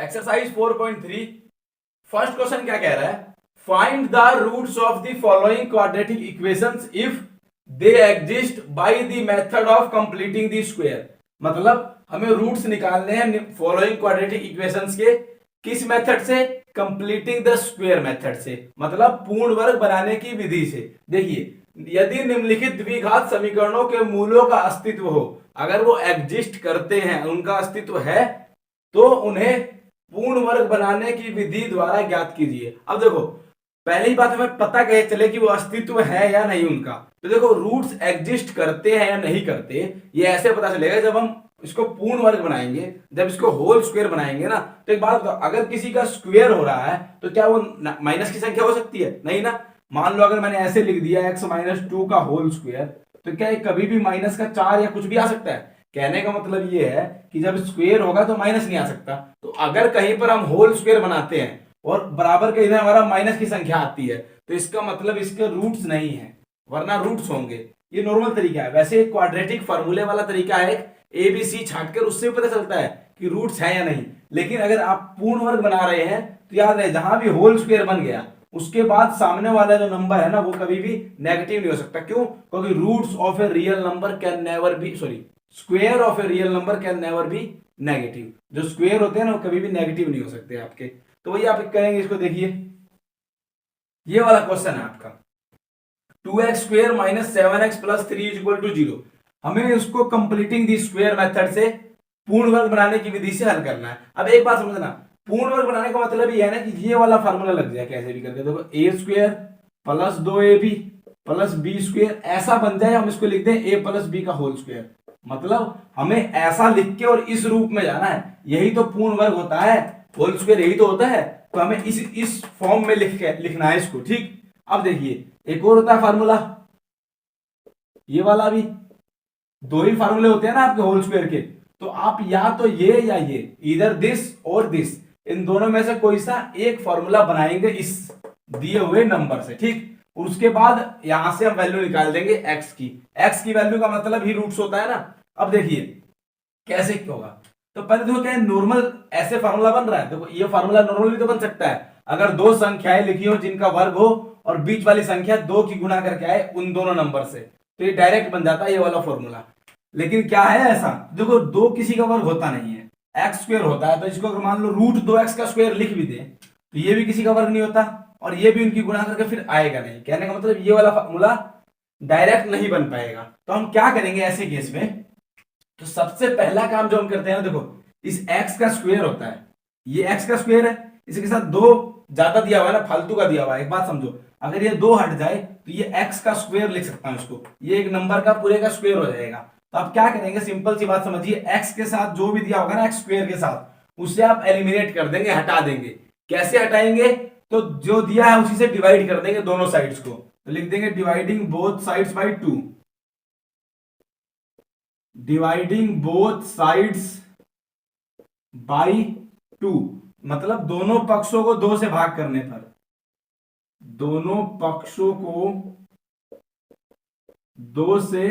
Exercise 4.3 first question क्या कह रहा है, find the roots of the following quadratic equations if they exist by the method of completing the square. मतलब हमें roots निकालने हैं फॉलोइंग क्वाड्रेटिक इक्वेशंस के, किस मेथड से, कंप्लीटिंग द स्क्वायर मेथड से, मतलब पूर्ण वर्ग बनाने की विधि से। देखिए, यदि निम्नलिखित द्विघात समीकरणों के मूलों का अस्तित्व हो, अगर वो एग्जिस्ट करते हैं, उनका अस्तित्व है, तो उन्हें पूर्ण वर्ग बनाने की विधि द्वारा ज्ञात कीजिए। अब देखो, पहली बात हमें पता कैसे चले कि वो अस्तित्व है या नहीं उनका। तो देखो, रूट्स एग्जिस्ट करते हैं या नहीं करते, ये ऐसे पता चलेगा जब हम इसको पूर्ण वर्ग बनाएंगे, जब इसको होल स्क्वायर बनाएंगे ना। तो एक बात बताओ, अगर किसी का स्क्वायर हो रहा है तो क्या वो माइनस की संख्या हो सकती है? नहीं ना। मान लो अगर मैंने ऐसे लिख दिया x-2 का होल स्क्वायर, तो क्या ये कभी भी माइनस का 4 या कुछ भी आ सकता है? कहने का मतलब ये है कि जब स्क्वायर होगा तो माइनस नहीं आ सकता। तो अगर कहीं पर हम होल स्क्वायर बनाते हैं और बराबर के इधर हमारा माइनस की संख्या आती है, तो इसका मतलब इसके रूट्स नहीं है, वरना रूट्स होंगे। ये नॉर्मल तरीका है। वैसे क्वाड्रेटिक फार्मूले वाला तरीका है, ABC छांटकर उससे भी पता चलता है कि रूट्स है या नहीं। लेकिन अगर आप पूर्ण वर्ग बना रहे हैं तो याद रहे, जहां भी होल स्क्वायर बन गया उसके बाद सामने वाला जो नंबर है ना, वो कभी भी नेगेटिव नहीं हो सकता। क्यों? क्योंकि roots of a real number can never be, square of a real number can never be negative. जो स्क्वायर होते हैं ना, वो कभी भी नेगेटिव नहीं हो सकते आपके। तो वही आप करेंगे, इसको देखिए, ये वाला क्वेश्चन है आपका 2x² - 7x + 3 = 0। हमें इसको कंप्लीटिंग दी स्क्वायर मेथड से पूर्ण वर्ग बनाने की विधि से हल करना है। अब एक बात समझना, पूर्ण वर्ग बनाने का मतलब ये है ना कि ये वाला फार्मूला लग जाए कैसे भी करके। देखो, a² + 2ab + b² ऐसा बन जाए, हम इसको लिख दें a + b का होल स्क्वायर। मतलब हमें ऐसा लिख के और इस रूप में जाना है, यही तो पूर्ण वर्ग होता है, होल स्क्वायर यही तो होता है। तो हमें इस फॉर्म में लिखना है इसको, ठीक। अब देखिए, एक और होता है फार्मूला, ये वाला भी, दो ही फार्मूले होते हैं ना आपके होल स्क्वायर के। तो आप या तो ये या ये, इधर दिस और दिस, इन दोनों में से कोई सा एक फार्मूला बनाएंगे इस दिए हुए नंबर से, ठीक। उसके बाद यहां से हम वैल्यू निकाल देंगे x की वैल्यू का मतलब ही रूट्स होता है ना। अब देखिए कैसे होगा, तो पहले देखो क्या नॉर्मल ऐसे फार्मूला बन रहा है। देखो, ये फार्मूला नॉर्मल भी तो बन सकता है, अगर दो संख्याएं लिखी हो जिनका वर्ग हो और बीच वाली संख्या 2 की गुणा करके आए उन दोनों नंबर से, तो ये डायरेक्ट बन जाता है ये वाला फॉर्मूला। लेकिन क्या है ऐसा, देखो, 2 किसी का वर्ग होता नहीं है, x² होता है। तो इसको अगर मान लो √2x का स्क्वायर लिख भी दे, तो ये भी किसी का वर्ग नहीं होता, और ये भी उनकी गुणा करके फिर आएगा नहीं। कहने का मतलब ये वाला फॉर्मूला डायरेक्ट नहीं बन पाएगा। तो हम क्या करेंगे ऐसे केस में, तो सबसे पहला काम जो हम करते हैं ना, देखो, इस x का स्क्वायर होता है, ये x का स्क्वायर है, इसके साथ 2 ज्यादा दिया हुआ है ना, फालतू का दिया हुआ है। एक बात समझो, अगर ये 2 हट जाए तो ये x का स्क्वायर लिख सकता हूं इसको, ये एक नंबर का पूरे का स्क्वायर हो जाएगा। तो आप क्या करेंगे, सिंपल सी बात समझिए, x के साथ जो भी दिया होगा ना, x² के साथ, उससे आप एलिमिनेट कर देंगे, हटा देंगे। कैसे हटाएंगे, तो जो दिया है उसी से डिवाइड कर देंगे दोनों साइड्स को। तो लिख देंगे dividing both sides by 2, dividing both sides by 2, मतलब दोनों पक्षों को 2 से भाग करने पर, दोनों पक्षों को 2 से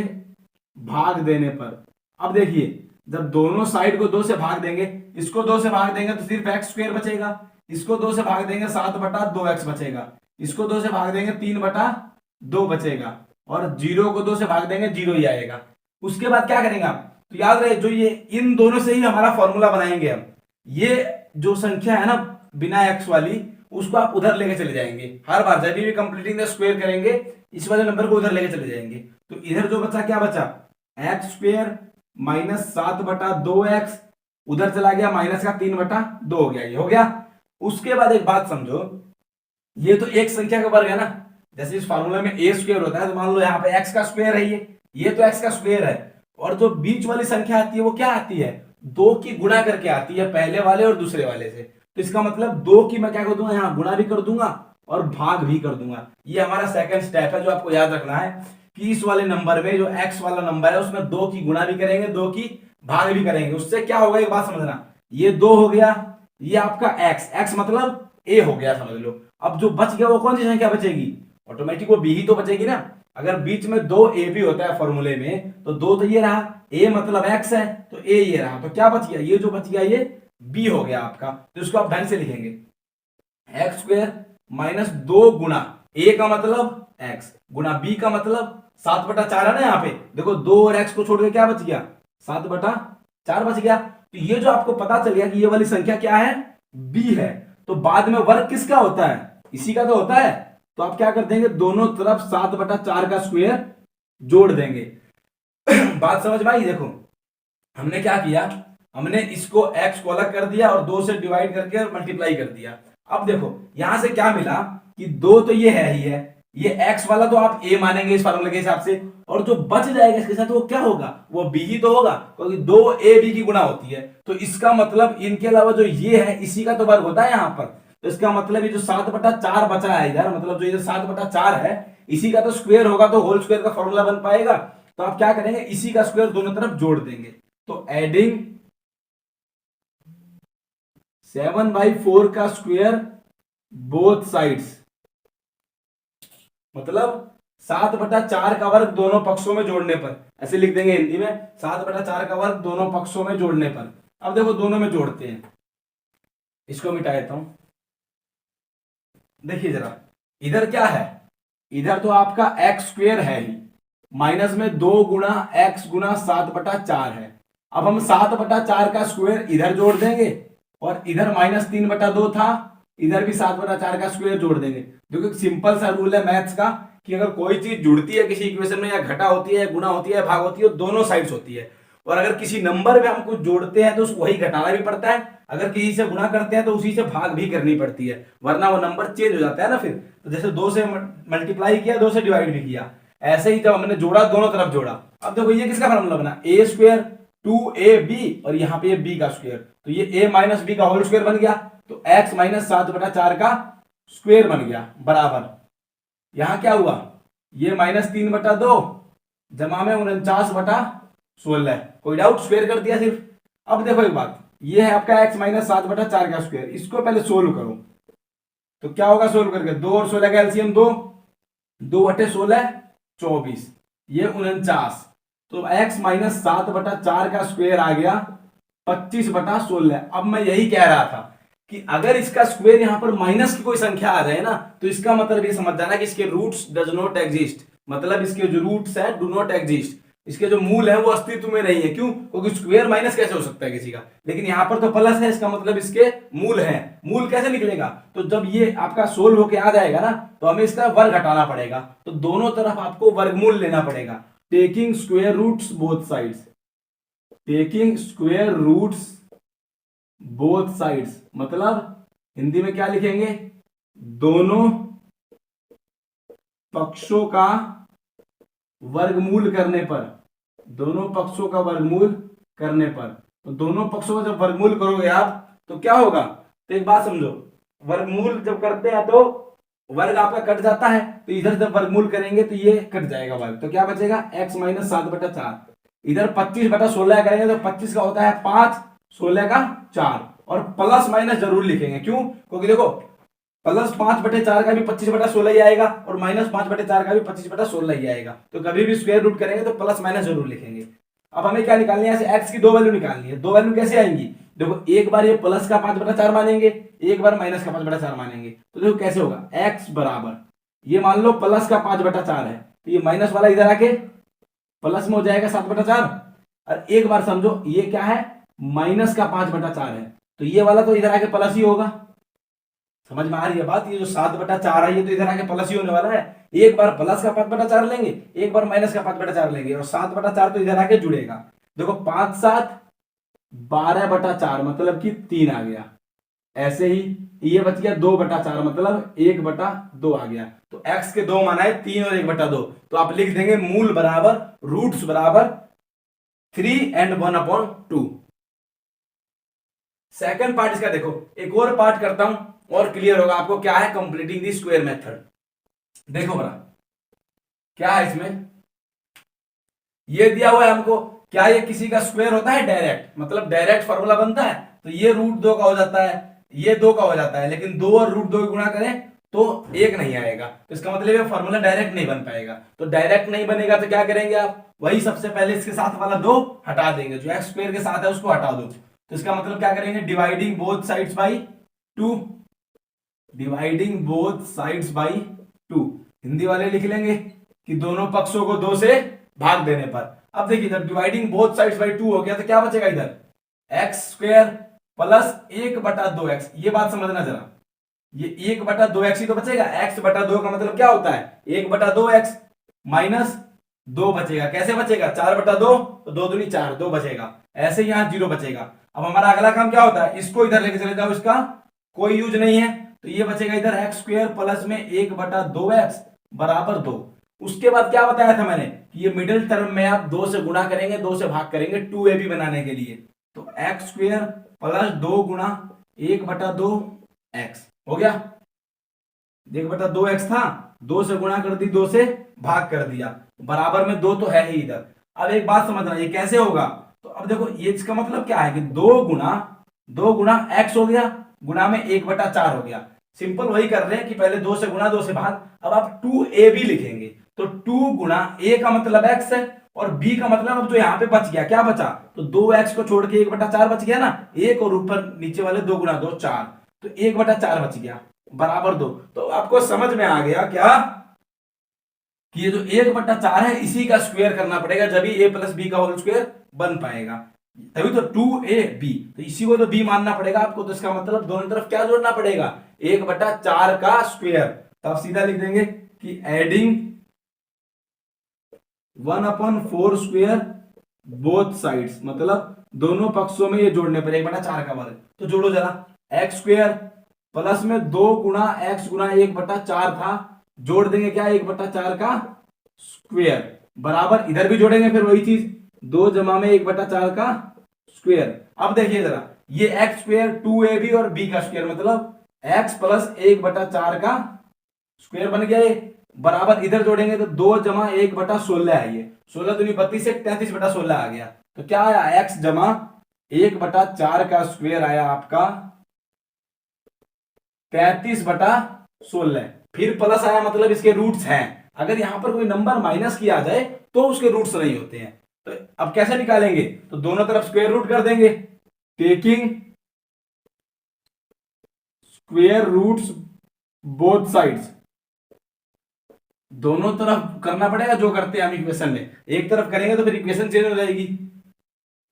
भाग देने पर। अब देखिए, जब दोनों साइड को 2 से भाग देंगे, इसको 2 से भाग देंगे तो सिर्फ x² बचेगा, इसको 2 से भाग देंगे 7/2x बचेगा, इसको 2 से भाग देंगे 3/2 बचेगा, और 0 को 2 से भाग देंगे 0 ही आएगा। उसके बाद क्या करेंगे आप, तो याद रहे, जो ये इन दोनों से ही हमारा फॉर्मूला बनाएंगे हम। ये जो संख्या है ना बिना x वाली, उसको आप उधर लेके चले जाएंगे। हर बार जब भी कंप्लीटिंग द स्क्वायर करेंगे, इस वाले नंबर को उधर लेके चले जाएंगे। तो इधर जो बचा, क्या बचा, x² - 7/2x, उधर चला गया माइनस का 3/2 हो गया, ये हो गया। उसके बाद एक बात समझो, ये तो एक संख्या का वर्ग है ना, जैसे इस फार्मूला में a² होता है, तो मान लो यहाँ पे x का स्क्वायर है, ये तो x का स्क्वायर है, और जो बीच वाली संख्या आती है वो क्या आती है, 2 की गुणा करके आती है, पहले वाले और दूसरे वाले से। तो इसका मतलब 2 की मैं क्या कर दूंगा, यहाँ गुणा भी कर दूंगा और भाग भी कर दूंगा। ये हमारा सेकंड स्टेप है जो आपको याद रखना है, कि इस वाले नंबर में जो x वाला नंबर है उसमें 2 की गुणा भी करेंगे, 2 की भाग भी करेंगे। उससे क्या होगा, एक बात समझना, ये 2 हो गया, ये आपका x मतलब a हो गया, समझ लो। अब जो बच गया वो कौन सी संख्या बचेगी, ऑटोमेटिक वो b ही तो बचेगी ना। अगर बीच में 2a भी होता है फॉर्मूले में, तो 2 तो ये रहा, a मतलब x है, तो a ये रहा, तो क्या बच गया, ये जो बच गया ये बी हो गया आपका। तो इसको आप ढंग से लिखेंगे, एक्स स्क्वायर माइनस 2 गुना ए का मतलब एक्स गुना बी का मतलब 7/4 है ना। यहाँ पे देखो 2 और एक्स को छोड़ के क्या बच गया, 7/4 बच गया। तो ये जो आपको पता चल गया कि ये वाली संख्या क्या है, बी है। तो बाद में वर्ग किसका होता है, इसी का तो होता है। तो आप क्या कर देंगे, दोनों तरफ 7/4 का स्क्वायर जोड़ देंगे। बात समझ में आई। देखो हमने क्या किया, हमने इसको x को अलग कर दिया और 2 से डिवाइड करके मल्टीप्लाई कर दिया। अब देखो यहां से क्या मिला कि 2 तो ये है ही है, ये x वाला तो आप a मानेंगे इस फार्मूले के हिसाब से, और जो बच जाएगा इसके साथ वो क्या होगा, वो b ही तो होगा, क्योंकि 2ab की गुणा होती है। तो इसका मतलब इनके अलावा जो ये है इसी का तो वर्ग होता है यहाँ पर। तो इसका मतलब ये जो 7/4 बचा है इधर, मतलब जो इधर 7/4 है इसी का तो स्क्वायर होगा, तो होल स्क्वायर का फॉर्मूला बन पाएगा। तो आप क्या करेंगे, इसी का स्क्वायर दोनों तरफ जोड़ देंगे। तो एडिंग 7/4 का स्क्वायर बोथ साइड्स, मतलब 7/4 का वर्ग दोनों पक्षों में जोड़ने पर, ऐसे लिख देंगे हिंदी में, 7/4 का वर्ग दोनों पक्षों में जोड़ने पर। अब देखो दोनों में जोड़ते हैं, इसको मिटा देता हूं। देखिए जरा इधर क्या है, इधर तो आपका एक्स स्क्वायर है ही, माइनस में 2 गुना एक्स गुना 7/4 है। अब हम 7/4 का स्क्वायर इधर जोड़ देंगे और इधर -3/2 था, इधर भी 7/4 का स्क्वायर जोड़ देंगे। देखो सिंपल सा रूल है मैथ्स का कि अगर कोई चीज जुड़ती है किसी इक्वेशन में, या घटा होती है, गुणा होती है, भाग होती है, दोनों साइड्स होती है। और अगर किसी नंबर में हम कुछ जोड़ते हैं तो वही घटाना भी पड़ता है, अगर किसी से गुणा करते हैं तो उसी से भाग भी करनी पड़ती है, वरना वो नंबर चेंज हो जाता है ना फिर। तो जैसे 2 से मल्टीप्लाई किया, 2 से डिवाइड भी किया, ऐसे ही जब हमने जोड़ा दोनों तरफ जोड़ा। अब देखो ये किसका फॉर्मूला बना, ए स्क्वायर 2ab और यहाँ पे b का स्क्वायर, तो ये a माइनस बी का होल स्क्वायर बन गया। तो x माइनस 7/4 का स्क्वायर बन गया बराबर, यहां क्या हुआ, ये -3/2 जमा में 49/16। कोई डाउट, स्क्वायर कर दिया सिर्फ। अब देखो एक बात, ये है आपका x माइनस 7/4 का स्क्वायर, इसको पहले सोल्व करो। तो क्या होगा सोल्व करके, 2 और 16 का एलसीएम 2, 2/16 24, ये 49। तो x माइनस 7/4 का स्क्वायर आ गया 25/16। अब मैं यही कह रहा था कि अगर इसका स्क्वायर यहां पर माइनस की कोई संख्या आ जाए ना, तो इसका मतलब ये समझ जाना कि इसके रूट्स डज नॉट एग्जिस्ट, मतलब इसके जो रूट्स है डू नॉट एग्जिस्ट, इसके जो मूल है वो अस्तित्व में नहीं है। क्यों, क्योंकि स्क्वायर माइनस कैसे हो सकता है किसी का, लेकिन यहां पर तो प्लस है, इसका मतलब इसके मूल है। मूल कैसे निकलेगा, तो जब ये आपका सोल्व होके आ जाएगा ना, तो हमें इसका वर्ग हटाना पड़ेगा, तो दोनों तरफ आपको वर्गमूल लेना पड़ेगा। Taking square roots both sides, taking square roots both sides, मतलब हिंदी में क्या लिखेंगे, दोनों पक्षों का वर्गमूल करने पर, दोनों पक्षों का वर्गमूल करने पर। तो दोनों पक्षों का जब वर्गमूल करोगे आप तो क्या होगा, तो एक बात समझो, वर्गमूल जब करते हैं तो वर्ग आपका कट जाता है, तो इधर जब वर्गमूल करेंगे तो ये कट जाएगा वर्ग, तो क्या बचेगा x माइनस 7/4। इधर 25/16 करेंगे तो 25 का होता है 5, 16 का 4, और प्लस माइनस जरूर लिखेंगे। क्यों, क्योंकि देखो प्लस 5/4 का भी 25/16 ही आएगा और माइनस 5/4 का भी 25/16 ही आएगा, तो कभी भी स्क्वायर रूट करेंगे तो प्लस माइनस जरूर लिखेंगे। अब हमें क्या निकालनी है, ऐसे x की 2 वैल्यू निकालनी है। 2 वैल्यू कैसे आएंगी, देखो एक बार ये प्लस का 5/4 मानेंगे, एक बार माइनस का 5/4 मानेंगे। तो देखो कैसे होगा, x बराबर, ये मान लो प्लस का 5/4 है, तो ये माइनस वाला इधर आके प्लस में हो जाएगा 7/4, और एक बार समझो ये क्या है, माइनस का 5/4 है, तो ये वाला तो इधर आके प्लस ही होगा। समझ में आ रही है बात, ये जो 7/4 है ये तो इधर आके प्लस ही होने वाला है। एक बार प्लस का 5/4 लेंगे, एक बार माइनस का 5/4 लेंगे, और 7/4 तो इधर आके जुड़ेगा। देखो 5 7 12/4 मतलब कि 3 आ गया, ऐसे ही ये बच गया 2/4 मतलब 1/2 आ गया। तो x के 2 मान आए 3 और 1/2, तो आप लिख देंगे मूल बराबर रूट्स बराबर 3 and 1/2। सेकंड पार्ट इसका देखो, एक और पार्ट करता हूं और क्लियर होगा आपको क्या है कंप्लीटिंग दी स्क्वायर मेथड। देखो बड़ा क्या है इसमें, ये दिया हुआ है हमको, क्या ये किसी का स्क्वायर होता है डायरेक्ट, मतलब डायरेक्ट फॉर्मूला बनता है, तो ये √2 का हो जाता है, ये 2 का हो जाता है, लेकिन 2 और √2 की गुणा करें तो 1 नहीं आएगा, तो इसका मतलब ये फॉर्मूला डायरेक्ट नहीं बन पाएगा। तो डायरेक्ट नहीं बनेगा तो क्या करेंगे आप, वही सबसे पहले इसके साथ वाला 2 हटा देंगे, जो x स्क्वायर के साथ है उसको हटा दो, तो इसका मतलब क्या करेंगे, dividing both sides by 2, dividing both sides by 2। Hindi वाले लिख लेंगे कि दोनों पक्षों को 2 से भाग देने पर। अब देखिए जब डिवाइडिंग बोथ साइड्स बाई 2 हो गया तो क्या बचेगा इधर, एक्स स्क्वायर प्लस 1/2x। ये बात समझना जरा, ये 1/2x ही तो बचेगा। x/2 का मतलब क्या होता है, 1/2x माइनस 2 बचेगा। कैसे बचेगा, 4/2, तो 2 दूनी 4, 2 बचेगा। ऐसे यहां 0 बचेगा। अब हमारा अगला काम क्या होता है, इसको इधर लेके चले जाओ, इसका कोई यूज नहीं है, तो ये बचेगा इधर एक्स स्क्वायर प्लस में 1/2x बराबर 2। उसके बाद क्या बताया था मैंने कि ये मिडिल टर्म में आप 2 से गुणा करेंगे, 2 से भाग करेंगे 2ab बनाने के लिए। तो एक्स स्क्वायर प्लस 2 गुणा 1/2x हो गया। 1/2x था, 2 से गुणा कर दी, 2 से भाग कर दिया, बराबर में 2 तो है ही इधर। अब एक बात समझना, ये कैसे होगा, तो अब देखो ये इसका मतलब क्या है कि 2 गुणा x हो गया, गुणा में 1/4 हो गया। सिंपल वही कर रहे हैं कि पहले 2 से गुणा, 2 से भाग। अब आप 2ab लिखेंगे, तो 2 गुणा a का मतलब x है और b का मतलब अब जो यहाँ पे बच गया, क्या बचा, तो 2x को छोड़ के 1/4 बच गया ना, एक और ऊपर नीचे वाले 2 गुणा 2 4, तो 1/4 बच गया बराबर 2। तो आपको समझ में आ गया क्या कि ये जो 1/4 है इसी का स्क्वायर करना पड़ेगा, जब a प्लस बी का होल स्क्वायर बन पाएगा, तभी तो 2ab, तो इसी को तो b मानना पड़ेगा आपको। तो इसका मतलब दोनों तरफ क्या जोड़ना पड़ेगा, 1/4 का स्क्वायर। तो आप सीधा लिख देंगे कि एडिंग 1/4 स्क्वायर बोथ साइड्स, मतलब दोनों पक्षों में ये जोड़ने पर 1/4 का वर्ग। तो जोड़ो जरा, एक्स स्क्वायर प्लस में 2 गुणा x गुणा 1/4 था, जोड़ देंगे क्या 1/4 का स्क्वायर, बराबर इधर भी जोड़ेंगे फिर वही चीज, 2 जमा में 1/4 का स्क्वायर। अब देखिए जरा, ये एक्स स्क्वायर 2ab और b का स्क्वायर मतलब x प्लस 1/4 का स्क्वायर बन गया ये, बराबर इधर जोड़ेंगे तो 2 जमा 1/16 है, ये 16 दूनी 32 से 33/16 आ गया। तो क्या आया, x जमा 1/4 का स्क्वायर आया आपका 33/16। फिर प्लस आया मतलब इसके रूट्स हैं, अगर यहां पर कोई नंबर माइनस किया जाए तो उसके रूट्स नहीं होते हैं। तो अब कैसे निकालेंगे, तो दोनों तरफ स्क्वायर रूट कर देंगे, taking square roots both sides. दोनों तरफ करना पड़ेगा जो करते हैं हम इक्वेशन में, एक तरफ करेंगे तो फिर इक्वेशन चेंज हो जाएगी।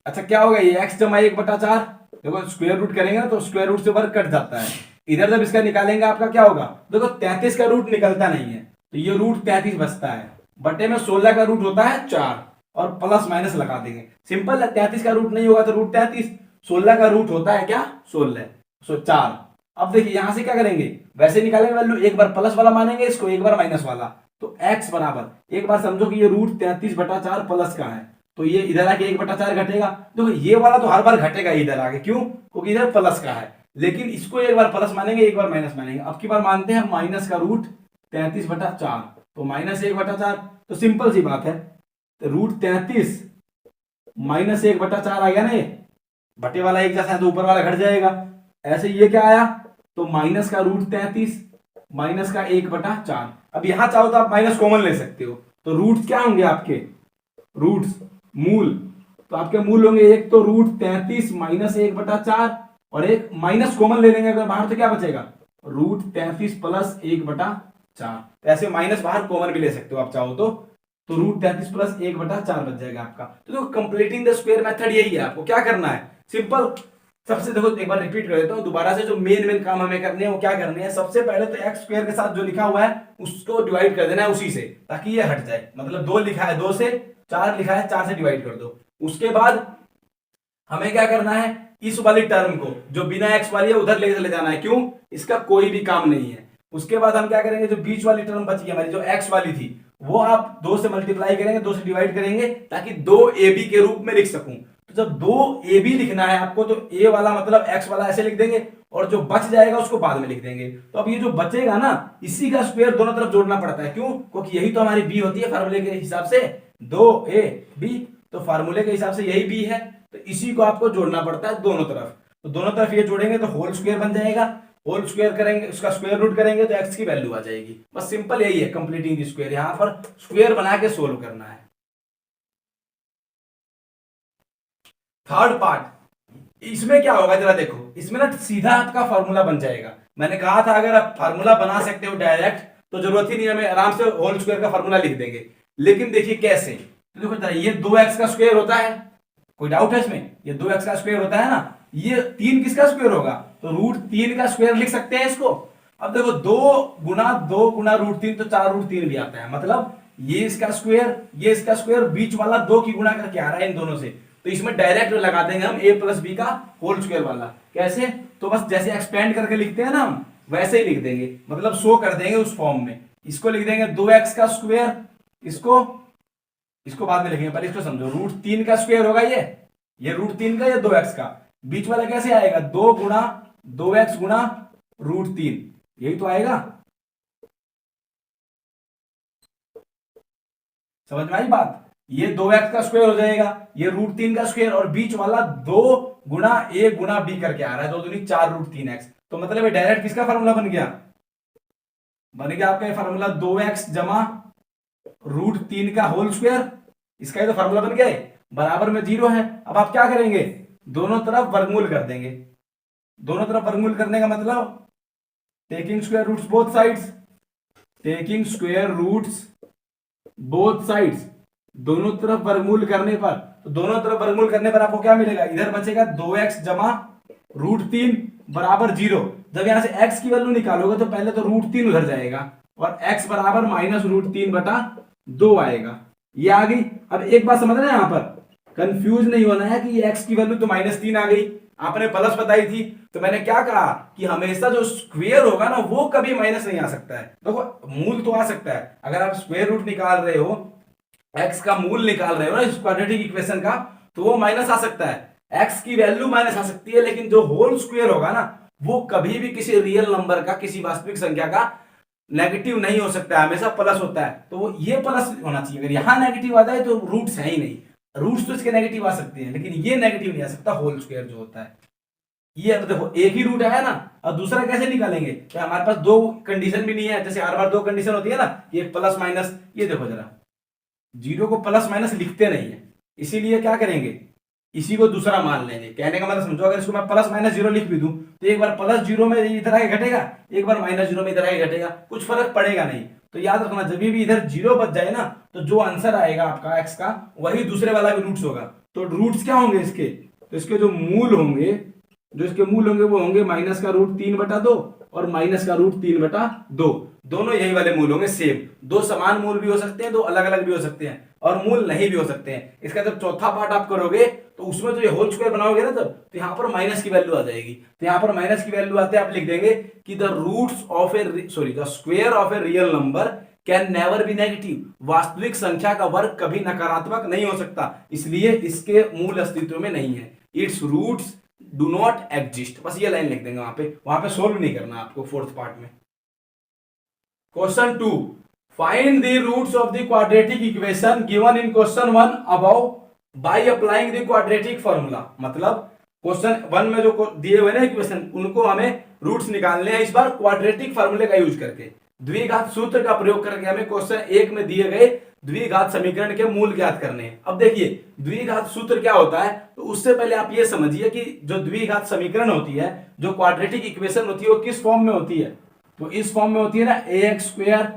अच्छा क्या होगा, ये x जमा 1/4, देखो स्क्वायर रूट करेंगे ना तो स्क्वायर रूट से वर्ग कट जाता है, इधर जब इसका निकालेंगे आपका क्या होगा, देखो 33 का रूट निकलता नहीं है, तो ये रूट 33 बचता है, बटे में 16 का रूट होता है 4, और प्लस माइनस लगा देंगे। सिंपल है, 33 का रूट नहीं होगा तो रूट 33, 16 का रूट होता है क्या 16, सो 4। अब देखिए यहां से क्या करेंगे, वैसे निकालेंगे वैल्यू, एक बार प्लस वाला मानेंगे इसको, एक बार माइनस वाला, तो x बराबर, एक बार समझो कि ये रूट 33/4 प्लस का है, तो ये इधर आके 1/4 घटेगा। देखो ये वाला तो हर बार घटेगा इधर आके, क्यों, क्योंकि इधर प्लस का है, लेकिन इसको एक बार प्लस मानेंगे, एक बार माइनस मानेंगे। अब की बार मानते हैं माइनस का रूट 33/4, तो माइनस 1/4, तो सिंपल सी बात है, तो रूट 33 माइनस 1/4 आ गया ना, बटे वाला एक जैसा है तो ऊपर वाला घट जाएगा। ऐसे ये क्या आया, तो माइनस का रूट 33 माइनस का 1/4। अब यहां चाहो तो आप माइनस कॉमन ले सकते हो, तो रूट्स क्या होंगे आपके, रूट्स मूल, तो आपके मूल होंगे एक तो रूट 33 माइनस 1/4, और एक माइनस कॉमन ले लेंगे अगर बाहर, तो क्या बचेगा, रूट 33 प्लस 1/4। ऐसे माइनस बाहर कॉमन भी ले सकते हो आप चाहो तो रूट 33 प्लस 1/4 बच जाएगा आपका। तो देखो कंप्लीटिंग द स्क्वायर मेथड यही है, आपको क्या करना है, सिंपल। सबसे देखो एक बार रिपीट कर देता हूं दोबारा से, जो मेन काम हमें करने हैं वो क्या करने हैं, सबसे पहले तो एक्स स्क्वायर के साथ जो लिखा हुआ है उसको डिवाइड कर देना है उसी से, ताकि ये हट जाए, मतलब 2 लिखा है 2 से, 4 लिखा है 4 से डिवाइड कर दो। उसके बाद हमें क्या करना है, इस वाली टर्म को जो बिना एक्स वाली है उधर ले चले जाना है, क्यों, इसका कोई भी काम नहीं है। उसके बाद हम क्या करेंगे, जो बीच वाली टर्म बची है हमारी जो एक्स वाली थी, वो आप 2 से मल्टीप्लाई करेंगे, 2 से डिवाइड करेंगे, ताकि 2ab के रूप में लिख सकूं। तो जब 2ab लिखना है आपको, तो a वाला मतलब x वाला ऐसे लिख देंगे, और जो बच जाएगा उसको बाद में लिख देंगे। तो अब ये जो बचेगा ना, इसी का स्क्वायर दोनों तरफ जोड़ना पड़ता है, क्यों, क्योंकि यही तो हमारी b होती है फार्मूले के हिसाब से, 2ab, तो फार्मूले के हिसाब से यही b है, तो इसी को आपको जोड़ना पड़ता है दोनों तरफ। तो दोनों तरफ ये जोड़ेंगे तो होल स्क्वायर बन जाएगा, होल स्क्वायर करेंगे, उसका स्क्वायर रूट करेंगे तो x की वैल्यू आ जाएगी। बस सिंपल यही है, कंप्लीटिंग द स्क्वायर, यहां पर स्क्वायर बना के सोल्व करना है। थर्ड पार्ट, इसमें क्या होगा जरा देखो, इसमें ना सीधा आपका फॉर्मूला बन जाएगा। मैंने कहा था अगर आप फार्मूला बना सकते हो डायरेक्ट तो जरूरत ही नहीं, हमें आराम से होल स्क्वायर का फार्मूला लिख देंगे। लेकिन देखिए कैसे, तो देखो ये 2x का स्क्वायर होता है, कोई डाउट है इसमें? ये 2x का स्क्वायर होता है ना, ये 3 किसका स्क्वायर होगा? तो √3 का स्क्वायर लिख सकते हैं इसको। अब देखो 2 गुना √3 तो 4√3 भी आता है, मतलब ये इसका स्क्वायर, ये इसका स्क्वायर, बीच वाला 2 की गुणा करके आ रहा है इन दोनों से। तो इसमें डायरेक्ट लगा देंगे हम a + b का होल स्क्वायर वाला। कैसे? तो बस जैसे एक्सपेंड करके लिखते हैं ना हम, वैसे ही लिख देंगे, मतलब शो कर देंगे उस फॉर्म में। इसको लिख देंगे 2x का स्क्वायर, इसको बाद में लिखेंगे, पर इसको समझो, √3 का स्क्वायर होगा ये √3 का, ये 2x का, बीच वाला कैसे आएगा? 2 गुणा 2x गुणा √3, यही तो आएगा। समझ में आई बात? ये 2x का स्क्वायर हो जाएगा, ये √3 का स्क्वायर, और बीच वाला 2 गुणा a गुणा b करके आ रहा है, 2 दूनी 4√3x। तो मतलब ये डायरेक्ट किसका फार्मूला बन गया? आपका ये फार्मूला 2x जमा √3 का होल स्क्वायर, इसका ये तो फार्मूला बन गया है, बराबर में 0 है। अब आप क्या करेंगे? दोनों तरफ वर्गमूल कर देंगे। दोनों तरफ वर्गमूल करने का मतलब taking square roots both sides, taking square roots both sides, दोनों तरफ वर्गमूल करने पर, तो दोनों तरफ वर्गमूल करने पर आपको क्या मिलेगा? इधर बचेगा 2x जमा √3 बराबर 0। जब यहां से x की वैल्यू निकालोगे तो पहले तो √3 उधर जाएगा और x बराबर -√3/2 आएगा। ये आ गई। अब एक बात समझना है, यहां पर कंफ्यूज नहीं होना है कि ये x की वैल्यू तो -3 आ गई, आपने प्लस बताई थी। तो मैंने क्या कहा कि हमेशा जो स्क्वायर होगा ना वो कभी माइनस नहीं आ सकता है। देखो मूल तो आ सकता है, अगर आप स्क्वायर रूट निकाल रहे हो, x का मूल निकाल रहे हो ना इस क्वाड्रेटिक इक्वेशन का, तो वो माइनस आ सकता है, x की वैल्यू माइनस आ सकती है, लेकिन जो होल स्क्वायर होगा ना वो कभी भी किसी रियल नंबर का, किसी वास्तविक संख्या का नेगेटिव नहीं हो सकता है, हमेशा प्लस होता है। तो वो ये प्लस होना चाहिए। अगर यहां नेगेटिव आ जाए तो रूट्स है ही नहीं, रूट्स तो इसके नेगेटिव आ सकते हैं लेकिन ये नेगेटिव नहीं आ सकता होल स्क्वायर जो होता है। ये अब देखो एक ही रूट है ना, और दूसरा कैसे निकालेंगे? तो हमारे पास दो कंडीशन भी नहीं है, जैसे हर बार दो कंडीशन होती है ना, ये प्लस माइनस, ये देखो जरा, जीरो को प्लस माइनस लिखते नहीं है, इसीलिए क्या करेंगे, इसी को दूसरा मान लेंगे। कहने का मतलब समझो, अगर इसको मैं +-0 लिख भी दूं तो एक बार +0 में इधर आके घटेगा, एक बार -0 में इधर आके घटेगा, कुछ फर्क पड़ेगा नहीं। तो याद रखना, जब भी इधर 0 बच जाए ना तो जो आंसर आएगा आपका x का वही दूसरे वाला भी रूट्स होगा। तो रूट्स क्या होंगे इसके? तो इसके जो मूल होंगे, वो होंगे -√3/2 और -√3/2, दोनों यही वाले मूल होंगे सेम। दो समान मूल भी हो सकते हैं, दो अलग अलग भी हो सकते हैं, और मूल नहीं भी हो सकते हैं। इसका जब चौथा पार्ट आप करोगे तो उसमें जो ये होल स्क्वायर बनाओगे ना, तब तो यहाँ पर माइनस की वैल्यू आ जाएगी। तो यहाँ पर माइनस की वैल्यू आते आप लिख देंगे कि the square of a real number can never be negative. वास्तविक संख्या का वर्ग कभी नकारात्मक नहीं हो सकता, इसलिए इसके मूल अस्तित्व में नहीं है। Its roots do not exist. बस ये लाइन लिख देंगे वहां पे सोल्व नहीं करना आपको फोर्थ पार्ट में। Question 2, find the roots of the quadratic equation given in question 1 above by applying the quadratic formula. मतलब क्वेश्चन 1 में जो दिए हुए ना इक्वेशन, उनको हमें रूट्स निकालने हैं, इस बार क्वाड्रेटिक फार्मूले का यूज करके, द्विघात सूत्र का प्रयोग करके हमें क्वेश्चन 1 में दिए गए द्विघात समीकरण के मूल ज्ञात करने हैं। अब देखिए द्विघात सूत्र क्या होता है, तो उससे पहले आप ये समझिए कि जो द्विघात समीकरण होती है, जो क्वाड्रेटिक इक्वेशन होती है, वो किस फॉर्म में होती है? तो इस फॉर्म में होती है ना, ax²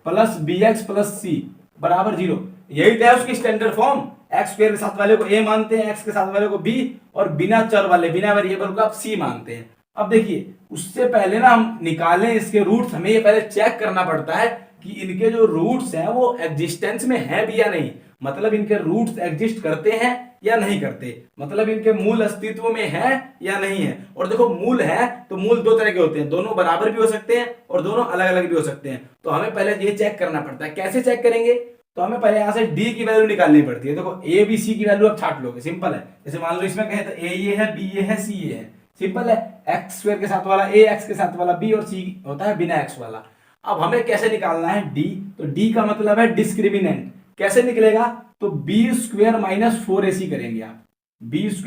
+ bx + c बराबर 0। यही तो है उसकी स्टैंडर्ड फॉर्म। x² के साथ वाले को a मानते हैं, x के साथ वाले को b, और बिना चर वाले, बिना वेरिएबल को आप c मानते हैं। अब देखिए उससे पहले ना हम निकालें इसके रूट्स, हमें ये पहले चेक करना पड़ता है कि इनके जो रूट्स हैं वो एग्जिस्टेंस में है भी या नहीं, मतलब इनके रूट्स एग्जिस्ट करते हैं या नहीं करते, मतलब इनके मूल अस्तित्व में है या नहीं है। और देखो मूल है तो मूल दो तरह के होते हैं, दोनों बराबर भी हो सकते हैं और दोनों अलग अलग भी हो सकते हैं। तो हमें पहले ये चेक करना पड़ता है। कैसे चेक करेंगे? तो हमें पहले यहां से d की वैल्यू निकालनी पड़ती है। देखो a b c की वैल्यू आप छाट लोगे, सिंपल है। जैसे मान लो इसमें कहें तो a ये है, b ये है, c ये है, सिंपल है। x² के साथ वाला a, x के साथ वाला b, और c होता है बिना x वाला। अब हमें कैसे निकालना है d? तो d का मतलब है डिस्क्रिमिनेंट। कैसे निकलेगा? तो b² - 4ac करेंगे आप, b² -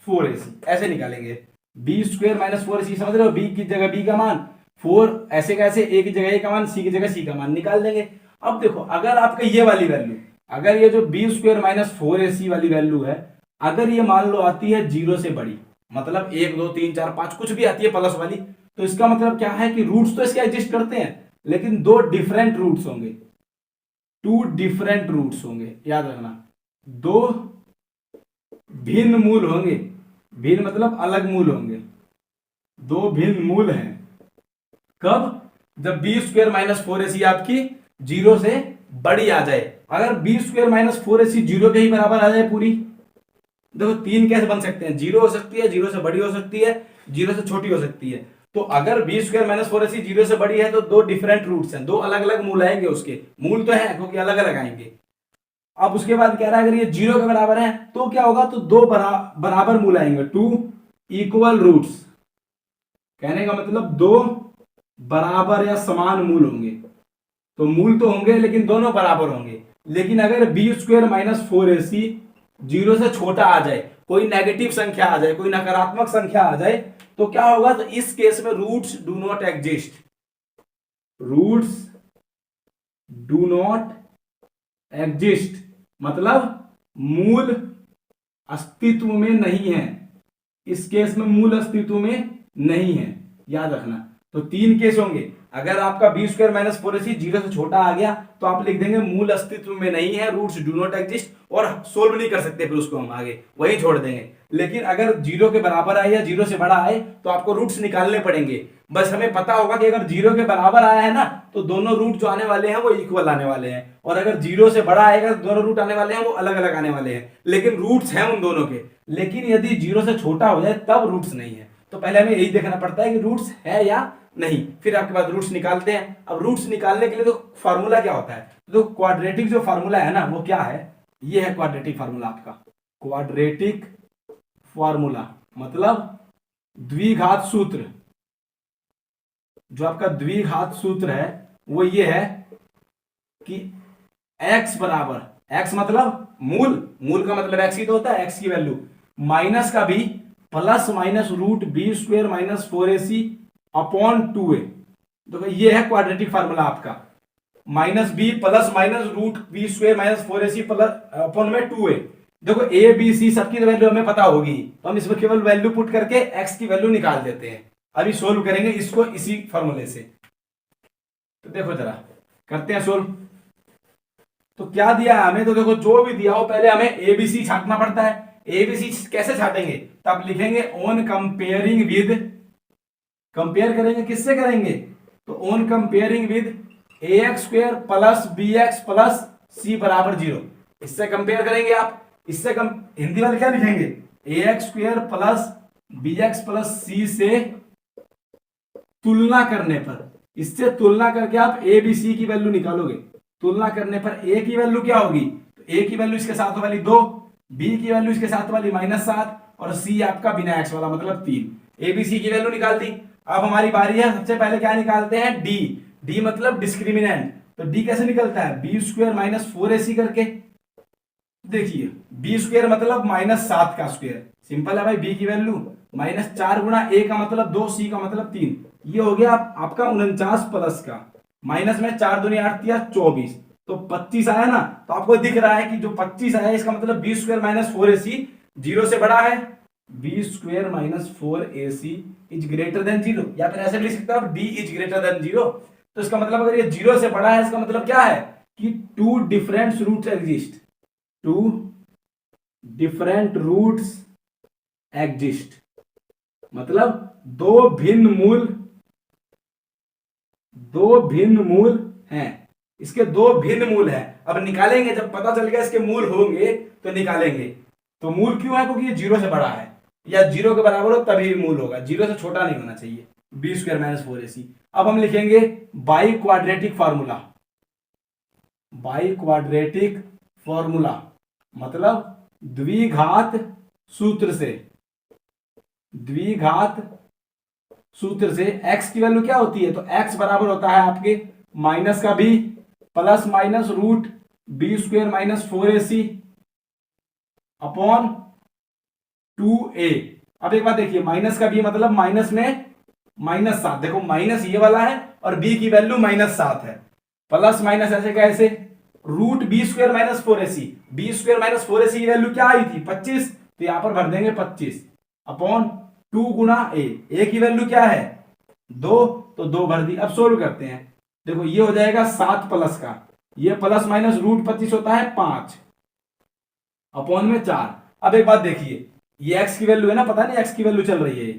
4ac ऐसे निकालेंगे। b² - 4ac समझ रहे हो? b की जगह b का मान, 4 ऐसे कैसे, a की जगह a का मान, c की जगह c का मान निकाल देंगे। अब देखो अगर आपका ये वाली वैल्यू, अगर ये जो b² - 4ac वाली वैल्यू है, अगर ये मान लो आती है 0 से बड़ी, मतलब 1 2 3 4 5 कुछ भी आती है प्लस वाली, तो इसका मतलब क्या है कि रूट्स तो इसके एग्जिस्ट करते हैं, लेकिन दो डिफरेंट रूट्स होंगे, टू डिफरेंट रूट्स होंगे, याद रखना, दो भिन्न मूल होंगे, भिन्न मतलब अलग मूल होंगे, दो भिन्न मूल हैं। कब? जब B square minus four A सी आपकी 0 से बड़ी आ जाए। अगर B square minus four A C 0 के ही बराबर आ जाए पूरी, देखो तीन कैसे बन सकते हैं, 0 हो सकती है, 0 से बड़ी हो सकती है, 0 से छोटी हो सकती है। तो अगर B square minus four A C 0 से बड़ी है तो दो डिफरेंट रूट्स हैं, दो अलग अलग मूल आएंगे, उसके मूल तो है क्योंकि अलग अलग आएंगे। अब उसके बाद कह रहा है अगर ये 0 के बराबर है तो क्या होगा, तो दो बराबर मूल आएंगे, टू इक्वल रूट्स, कहने का मतलब दो बराबर या समान मूल होंगे। तो मूल तो होंगे लेकिन दोनों बराबर होंगे। लेकिन अगर B square minus four A C 0 से छोटा आ जाए, कोई नेगेटिव संख्या आ जाए, कोई नकारात्मक संख्या आ जाए, तो क्या होगा, तो इस केस में roots do not exist, roots do not exist, मतलब मूल अस्तित्व में नहीं है। इस केस में मूल अस्तित्व में नहीं है, याद रखना। तो तीन केस होंगे, अगर आपका B square minus four A C 0 से छोटा आ गया तो आप लिख देंगे मूल अस्तित्व में नहीं है, रूट्स डू नॉट एग्जिस्ट, और सोल्व नहीं कर सकते फिर उसको हम आगे वही छोड़ देंगे। लेकिन अगर 0 के बराबर आए या 0 से बड़ा आए तो आपको रूट्स निकालने पड़ेंगे। बस हमें पता होगा कि अगर 0 के बराबर आया है ना तो दोनों रूट जो आने वाले हैं वो इक्वल आने वाले हैं, और अगर 0 से बड़ा आएगा तो दोनों रूट आने वाले हैं वो अलग अलग आने वाले हैं, लेकिन रूट्स हैं उन दोनों के। लेकिन यदि 0 से छोटा हो जाए तब रूट्स नहीं है। तो पहले हमें यही देखना पड़ता है कि रूट्स है या नहीं, फिर आपके पास रूट्स निकालते हैं। अब रूट्स निकालने के लिए तो फार्मूला क्या होता है, तो क्वाड्रेटिक जो फार्मूला है ना वो क्या है, ये है क्वाड्रेटिक फार्मूला आपका। क्वाड्रेटिक फार्मूला मतलब द्विघात सूत्र, जो आपका द्विघात सूत्र है वो ये है कि x बराबर, x मतलब मूल का मतलब x ही तो होता है, x की वैल्यू माइनस का भी plus minus root B square minus four A C upon 2a। देखो ये है क्वाड्रेटिक फार्मूला आपका, minus B plus minus root B square minus four A C plus upon में 2a। देखो ए बी सी सबकी value हमें पता होगी, तो हम इसमें केवल वैल्यू पुट करके x की वैल्यू निकाल देते हैं। अभी सोल्व करेंगे इसको इसी फार्मूले से। तो देखो जरा करते हैं सोल्व। तो क्या दिया है हमें, तो देखो जो भी दिया हो पहले हमें एबीसी छांटना पड़ता है। एबीसी कैसे छाटेंगे, तो आप लिखेंगे ऑन कंपेयरिंग विद, कंपेयर करेंगे किससे करेंगे, तो on comparing with A X square plus B X plus C बराबर 0, इससे कंपेयर करेंगे आप। इससे कम हिंदी वाले क्या लिखेंगे, A X square plus B X plus C से तुलना करने पर, इससे तुलना करके आप ए बी सी की वैल्यू निकालोगे। तुलना करने पर ए की वैल्यू क्या होगी, तो ए की वैल्यू इसके साथ वाली 2, बी की वैल्यू इसके साथ वाली -7 और सी आपका बिना एक्स वाला मतलब 3। ए बी सी की वैल्यू निकाल दी। अब हमारी बारी है, सबसे पहले क्या निकालते हैं, डी। डी मतलब डिस्क्रिमिनेंट, तो डी कैसे निकलता है, B square minus four A सी करके। देखिए बी स्क्वायर मतलब -7 का स्क्वायर, सिंपल है भाई, बी की वैल्यू -4 गुणा ए का मतलब 2, सी का मतलब 3, ये हो गया आपका 49 प्लस का, माइनस में 4 दूनी 8 दिया 24, तो 25 आया ना। तो आपको दिख रहा है कि जो 25 आया इसका मतलब B square minus four A C 0 से बड़ा है, B square minus four A C is greater than 0, या फिर ऐसे भी लिख सकते हो आप डी इज ग्रेटर देन 0। तो इसका मतलब अगर ये 0 से बड़ा है इसका मतलब क्या है कि two different roots exist, two different roots exist, मतलब दो भिन्न मूल हैं। इसके दो भिन्न मूल हैं। अब निकालेंगे, जब पता चल गया इसके मूल होंगे तो निकालेंगे। तो मूल क्यों है, क्योंकि ये 0 से बड़ा है या 0 के बराबर हो तभी मूल होगा, 0 से छोटा नहीं होना चाहिए, B square minus four A सी। अब हम लिखेंगे by quadratic formula, by quadratic formula मतलब द्विघात सूत्र से, द्विघात सूत्र से x की वैल्यू क्या होती है, तो x बराबर होता है आपके माइनस का b plus minus root B square minus four A C upon 2a। अब एक बात देखिए, माइनस का b मतलब माइनस में -7, देखो माइनस ये वाला है और b की वैल्यू -7 है, प्लस माइनस ऐसे कैसे, root B square minus four A C, B square minus four A C की वैल्यू क्या आई थी 25, तो यहाँ पर भर देंगे 25 अपॉन 2 गुना ए की वैल्यू क्या है 2, तो 2 भर दी। अब सोल्व करते हैं, देखो ये हो जाएगा 7 प्लस का, ये प्लस माइनस रूट 25 होता है 5 अपॉन में 4। अब एक बात देखिए, ये x की वैल्यू है ना, पता नहीं x की वैल्यू चल रही है।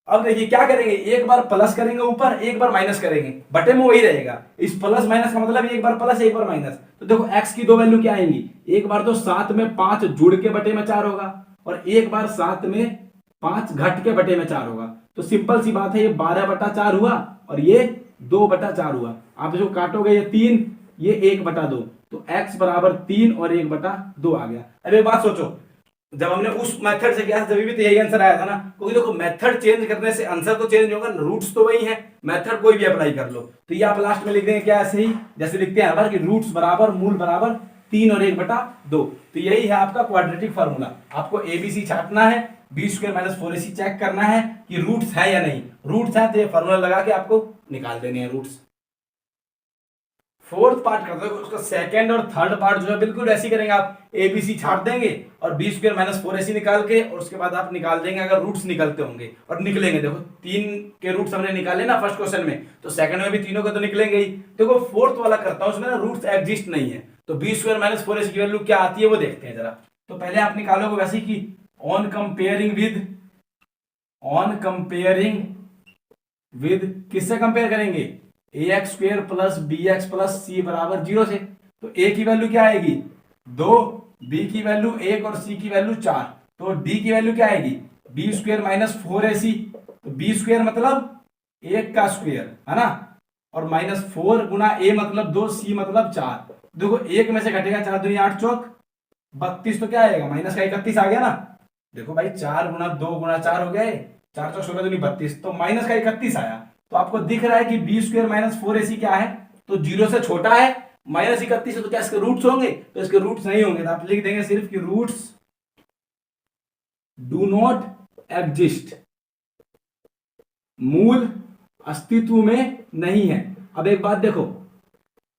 अब देखिए क्या करेंगे, एक बार प्लस करेंगे ऊपर, एक बार माइनस करेंगे, बटे में वही रहेगा। इस प्लस माइनस का मतलब एक बार प्लस एक बार माइनस। तो देखो x की दो वैल्यू क्या आएंगी, एक बार तो 7 में 5 जुड़ के बटे में 4 होगा, और एक बार 7 में 5 घट के बटे में 4 होगा। तो सिंपल सी बात है, ये 12/4 हुआ और ये 2/4 हुआ। आप इसको काटोगे, ये 3, ये 1/2, तो x बराबर 3 और 1/2 आ गया। अब एक बात सोचो, जब हमने उस मेथड से किया था तभी भी तो यही आंसर आया था ना, क्योंकि देखो मेथड चेंज करने से आंसर तो चेंज होगा, रूट्स तो वही है, मेथड कोई भी अप्लाई कर लो। तो ये आप लास्ट में लिख देंगे क्या, ऐसे ही जैसे लिखते हैं कि रूट्स बराबर मूल बराबर 3 और 1/2। तो यही है आपका क्वाड्रेटिक फार्मूला। आपको एबीसी छाटना है, b² - 4ac चेक करना है कि रूट्स है या नहीं। रूट्स है तो ये फार्मूला लगा के आपको निकाल देने हैं रूट्स। फोर्थ पार्ट करते हैं, उसका सेकंड और थर्ड पार्ट जो है बिल्कुल ऐसे ही करेंगे। आप एबीसी छाट देंगे और b² - 4ac निकाल के, और उसके बाद आप निकाल देंगे अगर रूट्स निकलते होंगे, और निकलेंगे। देखो 3 के रूट्स हमने निकाले ना फर्स्ट क्वेश्चन में, तो सेकंड में भी तीनों के तो निकलेंगे ही। देखो फोर्थ वाला करता हूं, उसमें ना रूट्स एग्जिस्ट नहीं है, तो b² - 4ac की वैल्यू क्या आती है वो देखते हैं जरा। तो पहले आप निकालोगे वैसे कि ऑन कंपेयरिंग विद किससे कंपेयर करेंगे, ax² + bx + c बराबर 0 से। तो a की वैल्यू क्या आएगी 2, b की वैल्यू 1 और c की वैल्यू 4। तो d की वैल्यू क्या आएगी b² - 4ac। तो b² मतलब 1 का स्क्वायर है ना, और -4 गुना a मतलब 2, c मतलब 4। देखो 1 में से घटेगा 4 दूनी 8 चौक 32, तो क्या आएगा माइनस का 31 आ गया ना। देखो भाई 4 गुना 2 गुना 4 हो गए, 4 चौक 16 दूनी 32, तो माइनस का 31 आया। तो आपको दिख रहा है कि b² - 4ac क्या है, तो 0 से छोटा है, -31 है, तो क्या इसके रूट्स होंगे, तो इसके रूट्स नहीं होंगे। तो आप लिख देंगे सिर्फ कि रूट्स डू नॉट एग्जिस्ट, मूल अस्तित्व में नहीं है। अब एक बात देखो,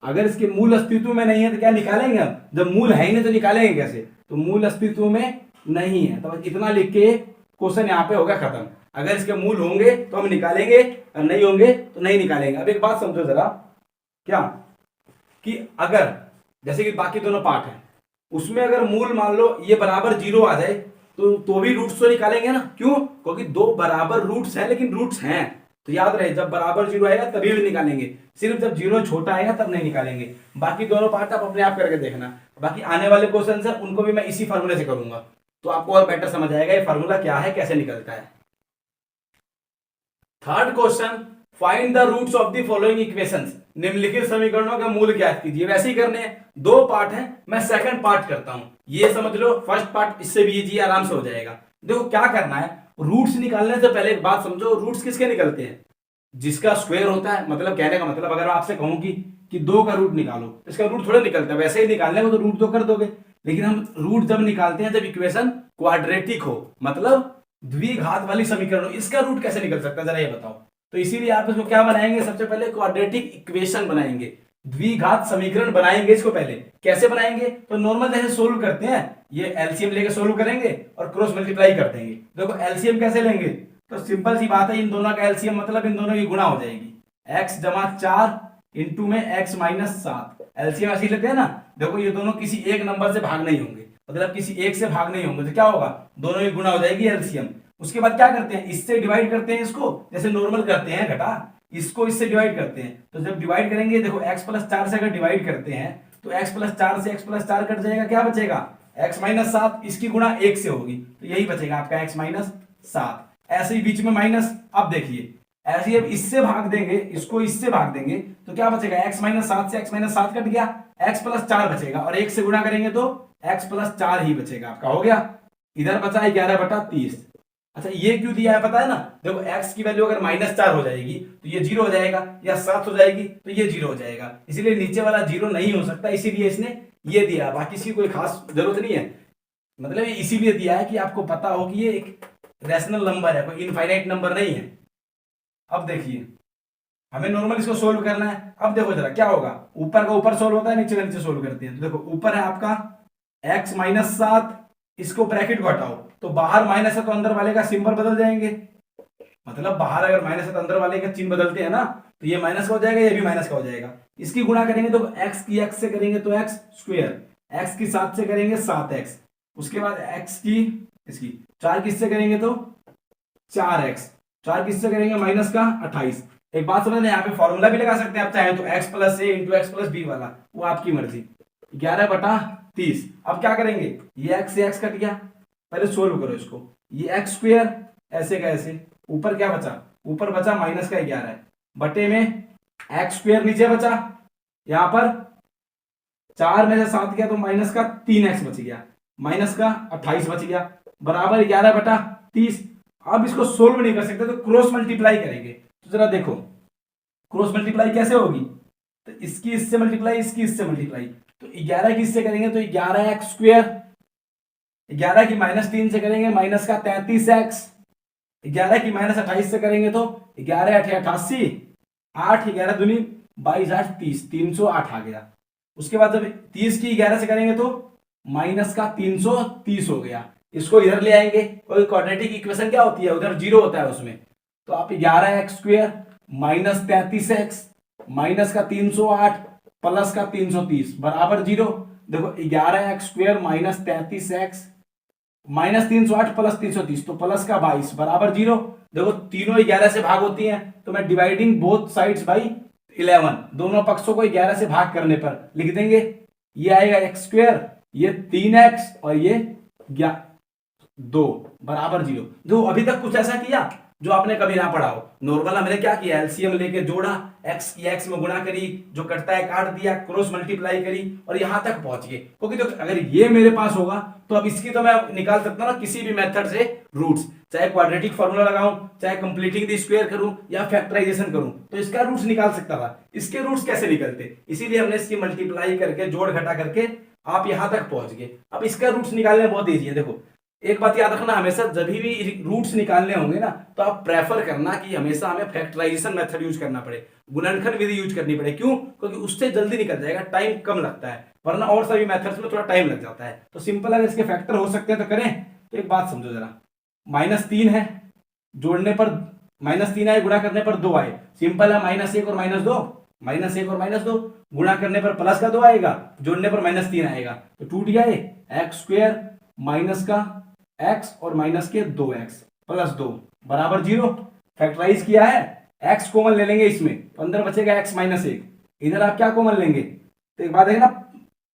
अगर इसके मूल अस्तित्व में नहीं है तो क्या निकालेंगे हम, जब मूल है ही नहीं तो निकालेंगे कैसे। तो मूल अस्तित्व में नहीं है, तो बस इतना लिख के क्वेश्चन यहाँ पे होगा खत्म। अगर इसके मूल होंगे तो हम निकालेंगे, और नहीं होंगे तो नहीं निकालेंगे। अब एक बात समझो जरा, क्या कि अगर जैसे कि बाकी दोनों पार्ट है, उसमें अगर मूल मान लो ये बराबर 0 आ जाए तो भी रूट्स तो निकालेंगे ना। क्यों, क्योंकि दो बराबर रूट्स हैं, लेकिन रूट्स हैं, तो याद रहे जब बराबर 0 आएगा तभी भी निकालेंगे, सिर्फ जब 0 छोटा आएगा तब नहीं निकालेंगे। बाकी दोनों पार्ट आप अपने आप करके देखना। बाकी आने वाले क्वेश्चन है उनको भी मैं इसी फार्मूले से करूंगा, तो आपको और बेटर समझ आएगा ये फार्मूला क्या है, कैसे निकलता है। Third question, find the roots of the following equations. निम्नलिखित समीकरणों के मूल ज्ञात कीजिए। वैसे ही करने हैं, दो पार्ट हैं, मैं सेकंड पार्ट करता हूं, ये समझ लो। फर्स्ट पार्ट इससे भी इजी आराम से हो जाएगा। देखो क्या करना है, रूट्स निकालने से पहले एक बात समझो, रूट्स किसके निकलते हैं, जिसका स्क्वायर होता है। मतलब कहने का मतलब, अगर आपसे कहूं कि 2 का रूट निकालो, तो इसका रूट थोड़ा निकलता है, वैसे ही निकालने को तो रूट तो कर दोगे, लेकिन हम रूट जब निकालते हैं जब इक्वेशन क्वाड्रेटिक हो, मतलब द्विघात वाली समीकरण हो, इसका रूट कैसे निकल सकता है जरा ये बताओ। तो इसीलिए आप इसको क्या बनाएंगे, सबसे पहले क्वाड्रेटिक इक्वेशन बनाएंगे, द्विघात समीकरण बनाएंगे। इसको पहले कैसे बनाएंगे, तो नॉर्मल जैसे सोल्व करते हैं, ये एलसीएम लेके सोल्व करेंगे और क्रॉस मल्टीप्लाई कर देंगे। देखो एलसीएम कैसे लेंगे, तो सिंपल सी बात है, इन दोनों का एलसीएम मतलब इन दोनों की गुणा हो जाएगी, x जमा 4 इंटू में x माइनस 7। एलसीएम ऐसे लेते हैं ना। देखो ये दोनों किसी एक नंबर से भाग नहीं होंगे, मतलब किसी एक से भाग नहीं होंगे, तो क्या होगा, दोनों की गुणा हो जाएगी एलसीएम। उसके बाद क्या करते हैं, इससे डिवाइड करते हैं, इसको जैसे नॉर्मल करते हैं घटा, इसको इससे डिवाइड करते हैं। तो जब डिवाइड करेंगे, देखो x + 4 से अगर डिवाइड करते हैं तो x + 4 से x + 4 कट जाएगा, क्या बचेगा x माइनस 7, इसकी गुणा 1 से होगी, तो यही बचेगा आपका x माइनस 7। ऐसे ही बीच में माइनस। अब देखिए ऐसे ही अब इससे भाग देंगे, इसको इससे भाग देंगे, तो क्या बचेगा, x माइनस 7 से x माइनस 7 कट गया, x + 4 बचेगा, और 1 से गुणा करेंगे तो x + 4 ही बचेगा आपका, हो गया। इधर बचा 11/30। अच्छा ये क्यों दिया है पता है ना, देखो x की वैल्यू अगर -4 हो जाएगी तो ये 0 हो जाएगा, या 7 हो जाएगी तो ये 0 हो जाएगा, इसीलिए नीचे वाला 0 नहीं हो सकता, इसीलिए इसने ये दिया। बाकी इसकी कोई खास जरूरत नहीं है, मतलब ये इसीलिए दिया है कि आपको पता हो कि ये एक रैशनल नंबर है, कोई इनफाइनाइट नंबर नहीं है। अब देखिए हमें नॉर्मल इसको सोल्व करना है। अब देखो जरा क्या होगा, ऊपर का ऊपर सोल्व होता है, नीचे का नीचे सोल्व करते हैं। तो देखो ऊपर है आपका x माइनस 7 इसको ब्रैकेट को हटाओ, तो बाहर माइनस है तो अंदर वाले का सिंबल बदल जाएंगे, मतलब बाहर अगर माइनस है तो अंदर वाले का चिन्ह बदलते हैं ना, तो ये माइनस का हो जाएगा, ये भी माइनस का हो जाएगा। इसकी गुणा करेंगे तो एक्स की एक्स से करेंगे तो एक्स स्क्वायर, एक्स की 7 से करेंगे 7x, उसके बाद एक्स की इसकी 4 किससे करेंगे तो 4x, 4 किससे करेंगे माइनस का 28। एक बात समझना, यहाँ पे फॉर्मूला भी लगा सकते हैं आप चाहे तो, x प्लस ए इंटू एक्स प्लस बी वाला, वो आपकी मर्जी। 11/30। अब क्या करेंगे, ये x से x कट गया, पहले सोल्व करो इसको, ये एक्स स्क्वायर ऐसे का ऐसे, ऊपर क्या बचा, ऊपर बचा माइनस का 11 बटे में एक्स स्क्वायर नीचे बचा, यहां पर 4 में से 7 गया तो माइनस का 3x बच गया, माइनस का 28 बच गया, बराबर 11/30। अब इसको सोल्व नहीं कर सकते तो क्रॉस मल्टीप्लाई करेंगे, तो जरा देखो क्रॉस मल्टीप्लाई कैसे होगी, तो इसकी इससे मल्टीप्लाई, इसकी इससे मल्टीप्लाई, तो 11 की इससे करेंगे तो 11x स्क्वायर, 11 की -3 से करेंगे माइनस का 33x, 11 की -28 से करेंगे तो 11 8 88, 8 11 दूनी 22 8 30, 308 आ गया। उसके बाद जब 30 की 11 से करेंगे तो माइनस का 330 हो गया, इसको इधर ले आएंगे, कोई क्वाड्रेटिक इक्वेशन क्या होती है, उधर जीरो होता है उसमें, तो आप 11x square minus 33x minus का 308 प्लस का 330 बराबर जीरो। देखो 11x square minus 33x minus 308 plus 330 तो प्लस का 22 बराबर जीरो। देखो तीनों 11 से भाग होती हैं, तो मैं डिवाइडिंग बोथ साइड्स बाई 11, दोनों पक्षों को 11 से भाग करने पर लिख देंगे, ये आएगा एक्स स्क्वायर, ये 3x और ये 2 बराबर जीरो। जो अभी तक कुछ ऐसा किया जो आपने कभी ना पढ़ा हो, नॉर्मल हमने क्या किया, एलसीएम लेके जोड़ा, एक्स की एक्स में गुणा करी, जो कटता है काट दिया, क्रॉस मल्टीप्लाई करी और यहां तक पहुंच गए। क्योंकि तो अगर ये मेरे पास होगा तो अब इसकी तो मैं निकाल सकता हूं ना किसी भी मेथड से रूट्स, चाहे क्वाड्रेटिक फॉर्मूला लगाऊं, चाहे कंप्लीटिंग द स्क्वायर करूं या फैक्टराइजेशन करूं, तो इसका रूट्स निकाल सकता था। इसके रूट्स कैसे निकलते, इसीलिए हमने इसकी मल्टीप्लाई करके जोड़ घटा करके आप यहां तक पहुंच गए। अब इसका रूट्स निकालने बहुत ईजी है। देखो एक बात याद रखना, हमेशा जब भी रूट्स निकालने होंगे ना तो आप प्रेफर करना कि हमेशा हमें फैक्टराइजेशन मेथड यूज करना पड़े, गुणनखंड विधि यूज करनी पड़े। क्यों, क्योंकि उससे जल्दी निकल जाएगा, टाइम कम लगता है, वरना और सभी मेथड्स में थोड़ा टाइम लग जाता है। तो सिंपल अगर इसके फैक्टर हो सकते हैं तो करें। तो एक बात समझो जरा, -3 है, जोड़ने पर -3 आए, गुणा करने पर 2 आए, सिंपल है -1 और -2, -1 और -2 गुणा करने पर प्लस का 2 आएगा, जोड़ने पर -3 आएगा, तो टूट गया ये एक्स स्क्वायर माइनस का x और माइनस के 2x प्लस 2 बराबर जीरो। फैक्टराइज किया है, x कॉमन ले लेंगे इसमें, तो अंदर बचेगा x -1, इधर आप क्या कॉमन लेंगे, तो एक बात है ना,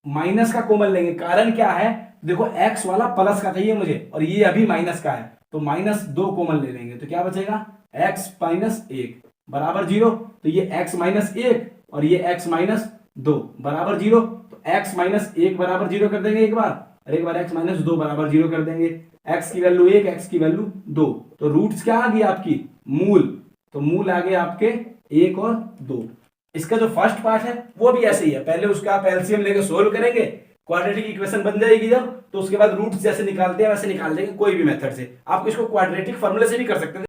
माइनस का कॉमन लेंगे, कारण क्या है, देखो x वाला प्लस का चाहिए मुझे और ये अभी माइनस का है, तो -2 कॉमन ले लेंगे, तो क्या बचेगा x -1 बराबर जीरो। तो ये x -1 और ये x -2 बराबर जीरो, तो x -1 बराबर जीरो कर देंगे एक बार, और एक बार x -2 बराबर जीरो कर देंगे, x की वैल्यू 1, x की वैल्यू 2, तो रूट्स क्या आ गई आपकी, मूल, तो मूल आ गए आपके 1 और 2। इसका जो फर्स्ट पार्ट है वो भी ऐसे ही है, पहले उसका आप एलसीएम लेके सोल्व करेंगे, क्वाड्रेटिक इक्वेशन बन जाएगी जब, तो उसके बाद रूट्स जैसे निकालते हैं वैसे निकाल देंगे कोई भी मेथड से। आप इसको क्वाड्रेटिक फॉर्मूले से भी कर सकते हैं।